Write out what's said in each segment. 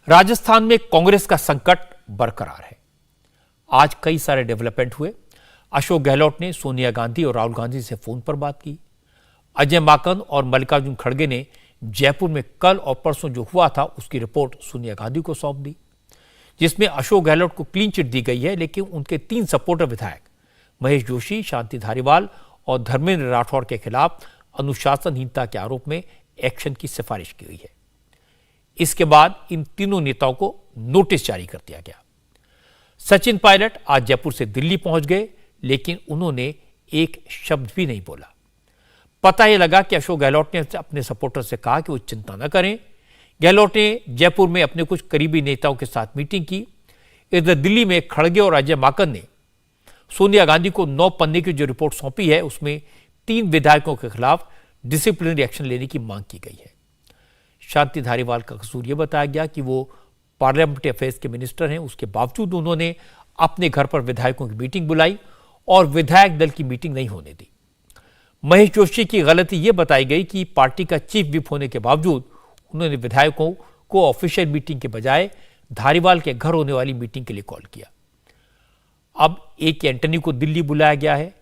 राजस्थान में कांग्रेस का संकट बरकरार है। आज कई सारे डेवलपमेंट हुए। अशोक गहलोत ने सोनिया गांधी और राहुल गांधी से फोन पर बात की। अजय माकन और मल्लिकार्जुन खड़गे ने जयपुर में कल और परसों जो हुआ था उसकी रिपोर्ट सोनिया गांधी को सौंप दी, जिसमें अशोक गहलोत को क्लीन चिट दी गई है, लेकिन उनके 3 सपोर्टर विधायक महेश जोशी, शांति धारीवाल और धर्मेंद्र राठौड़ के खिलाफ अनुशासनहीनता के आरोप में एक्शन की सिफारिश की गई है। इसके बाद इन तीनों नेताओं को नोटिस जारी कर दिया गया। सचिन पायलट आज जयपुर से दिल्ली पहुंच गए, लेकिन उन्होंने एक शब्द भी नहीं बोला। पता यह लगा कि अशोक गहलोत ने अपने सपोर्टर से कहा कि वो चिंता न करें। गहलोत ने जयपुर में अपने कुछ करीबी नेताओं के साथ मीटिंग की। इधर दिल्ली में खड़गे और अजय माकन ने सोनिया गांधी को 9 पन्ने की जो रिपोर्ट सौंपी है, उसमें 3 विधायकों के खिलाफ डिसिप्लिनरी एक्शन लेने की मांग की गई है। शांति धारीवाल का कसूर यह बताया गया कि वो पार्लियामेंट्री अफेयर्स के मिनिस्टर हैं, उसके बावजूद उन्होंने अपने घर पर विधायकों की मीटिंग बुलाई और विधायक दल की मीटिंग नहीं होने दी। महेश जोशी की गलती यह बताई गई कि पार्टी का चीफ व्हिप होने के बावजूद उन्होंने विधायकों को ऑफिशियल मीटिंग के बजाय धारीवाल के घर होने वाली मीटिंग के लिए कॉल किया। अब एक एंटनी को दिल्ली बुलाया गया है।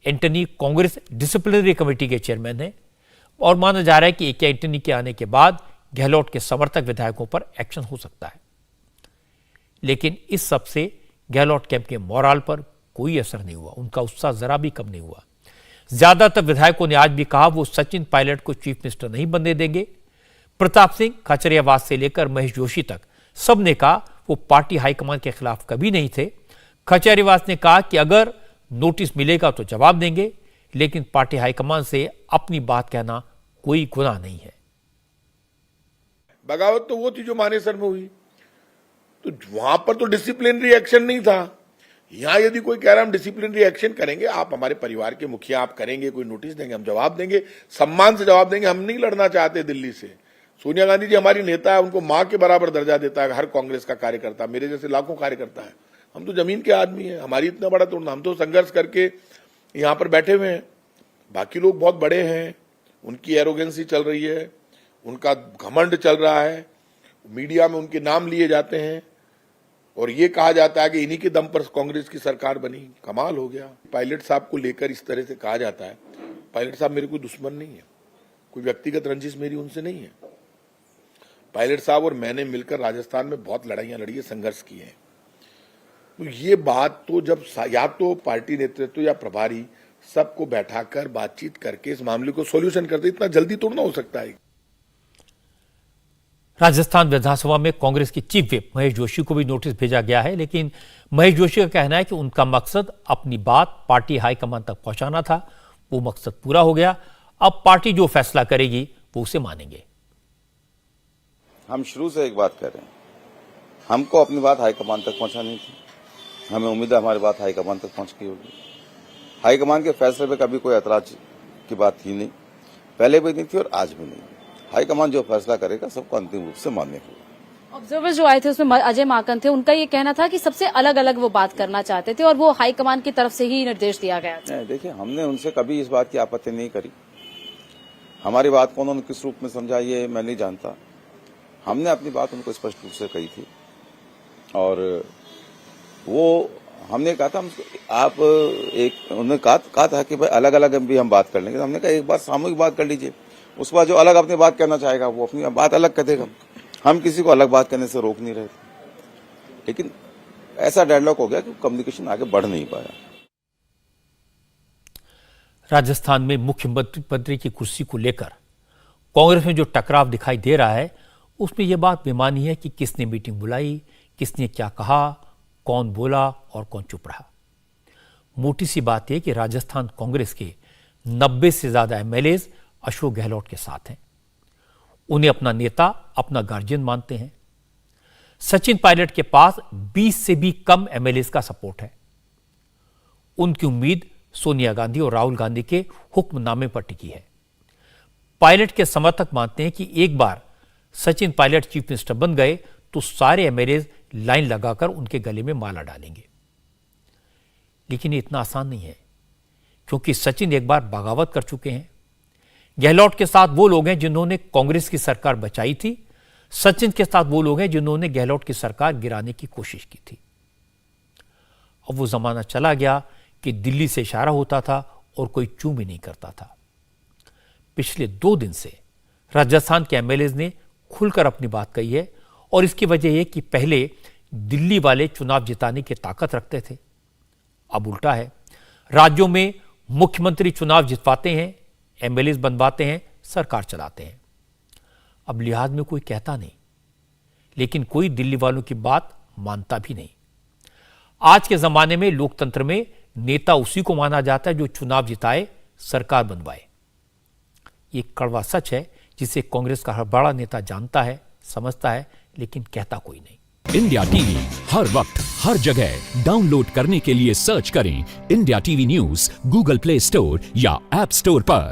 एंटनी कांग्रेस डिसिप्लिनरी कमेटी के चेयरमैन है और माना जा रहा है कि एक एंटनी के आने के बाद गहलोत के समर्थक विधायकों पर एक्शन हो सकता है। लेकिन इस सब से गहलोत कैंप के मोराल पर कोई असर नहीं हुआ, उनका उत्साह जरा भी कम नहीं हुआ। ज्यादातर विधायकों ने आज भी कहा वो सचिन पायलट को चीफ मिनिस्टर नहीं बनने देंगे। प्रताप सिंह, खचरियावास से लेकर महेश जोशी तक सबने कहा वो पार्टी हाईकमान के खिलाफ कभी नहीं थे। खचरियावास ने कहा कि अगर नोटिस मिलेगा तो जवाब देंगे, लेकिन पार्टी हाईकमान से अपनी बात कहना कोई गुनाह नहीं है। बगावत तो वो थी जो मानेसर में हुई, तो वहां पर तो डिसिप्लिनरी एक्शन नहीं था। यहां यदि कोई कह रहा है हम डिसिप्लिनरी एक्शन करेंगे, आप हमारे परिवार के मुखिया, आप करेंगे, कोई नोटिस देंगे, हम जवाब देंगे, सम्मान से जवाब देंगे। हम नहीं लड़ना चाहते दिल्ली से। सोनिया गांधी जी हमारी नेता है, उनको मां के बराबर दर्जा देता है हर कांग्रेस का कार्यकर्ता, मेरे जैसे लाखों कार्यकर्ता है। हम तो जमीन के आदमी हैं, हमारी इतना बड़ा तो हम तो संघर्ष करके यहां पर बैठे हुए हैं। बाकी लोग बहुत बड़े हैं, उनकी एरोगेंसी चल रही है, उनका घमंड चल रहा है, मीडिया में उनके नाम लिए जाते हैं और ये कहा जाता है कि इन्हीं के दम पर कांग्रेस की सरकार बनी। कमाल हो गया। पायलट साहब को लेकर इस तरह से कहा जाता है। पायलट साहब मेरे कोई दुश्मन नहीं है, कोई व्यक्तिगत रंजिश मेरी उनसे नहीं है। पायलट साहब और मैंने मिलकर राजस्थान में बहुत लड़ाइयां लड़ी है, संघर्ष किए हैं। तो ये बात तो जब या तो पार्टी नेतृत्व या प्रभारी सबको बैठाकर बातचीत करके इस मामले को सॉल्यूशन करते, इतना जल्दी तोड़ना हो सकता है। राजस्थान विधानसभा में कांग्रेस की चीफ व्हिप महेश जोशी को भी नोटिस भेजा गया है, लेकिन महेश जोशी का कहना है कि उनका मकसद अपनी बात पार्टी हाईकमान तक पहुंचाना था। वो मकसद पूरा हो गया। अब पार्टी जो फैसला करेगी वो उसे मानेंगे। हम शुरू से एक बात कह रहे हैं, हमको अपनी बात हाईकमान तक पहुंचानी थी। हमें उम्मीद है हमारी बात हाईकमान तक पहुंच गई होगी। हाईकमान के फैसले पे कभी कोई ऐतराज की बात थी नहीं, पहले भी नहीं थी और आज भी नहीं। हाईकमान जो फैसला करेगा सबको अंतिम रूप से मान्य होगा। ऑब्जर्वर्स जो आए थे उसमें अजय माकन थे, उनका ये कहना था कि सबसे अलग अलग वो बात करना चाहते थे और वो हाईकमान की तरफ से ही निर्देश दिया गया था। देखिए, हमने उनसे कभी इस बात की आपत्ति नहीं करी। हमारी बात को उन्होंने किस रूप में समझा ये मैं नहीं जानता। हमने अपनी बात उनको स्पष्ट रूप से कही थी और वो हमने कहा था आप एक उन्होंने कहा था कि भाई अलग अलग भी हम बात कर लेंगे। हमने कहा एक बार सामूहिक बात कर लीजिए, उसके बाद जो अलग अपनी बात कहना चाहेगा वो अपनी बात अलग कह देगा। हम किसी को अलग बात करने से रोक नहीं रहे थे, लेकिन ऐसा डेडलॉक हो गया कि कम्युनिकेशन आगे बढ़ नहीं पाया। राजस्थान में मुख्यमंत्री की कुर्सी को लेकर कांग्रेस में जो टकराव दिखाई दे रहा है, उसमें यह बात बेमानी है कि किसने मीटिंग बुलाई, किसने क्या कहा, कौन बोला और कौन चुप रहा। मोटी सी बात यह कि राजस्थान कांग्रेस के 90 से ज्यादा एमएलएज अशोक गहलोत के साथ हैं। उन्हें अपना नेता, अपना गार्जियन मानते हैं। सचिन पायलट के पास 20 से भी कम एमएलएज का सपोर्ट है। उनकी उम्मीद सोनिया गांधी और राहुल गांधी के हुक्मनामे पर टिकी है। पायलट के समर्थक मानते हैं कि एक बार सचिन पायलट चीफ मिनिस्टर बन गए तो सारे एमएलएज लाइन लगाकर उनके गले में माला डालेंगे। लेकिन ये इतना आसान नहीं है, क्योंकि सचिन एक बार बगावत कर चुके हैं। गहलोत के साथ वो लोग हैं जिन्होंने कांग्रेस की सरकार बचाई थी। सचिन के साथ वो लोग हैं जिन्होंने गहलोत की सरकार गिराने की कोशिश की थी। अब वो जमाना चला गया कि दिल्ली से इशारा होता था और कोई चूं भी नहीं करता था। पिछले 2 दिन से राजस्थान के एमएलएज ने खुलकर अपनी बात कही है और इसकी वजह यह कि पहले दिल्ली वाले चुनाव जिताने की ताकत रखते थे, अब उल्टा है। राज्यों में मुख्यमंत्री चुनाव जितवाते हैं, एमएलएज बनवाते हैं, सरकार चलाते हैं। अब लिहाज में कोई कहता नहीं, लेकिन कोई दिल्ली वालों की बात मानता भी नहीं। आज के जमाने में लोकतंत्र में नेता उसी को माना जाता है जो चुनाव जिताए, सरकार बनवाए। ये कड़वा सच है जिसे कांग्रेस का हर बड़ा नेता जानता है, समझता है, लेकिन कहता कोई नहीं। इंडिया टीवी हर वक्त हर जगह डाउनलोड करने के लिए सर्च करें India TV news Google play store या ऐप स्टोर पर।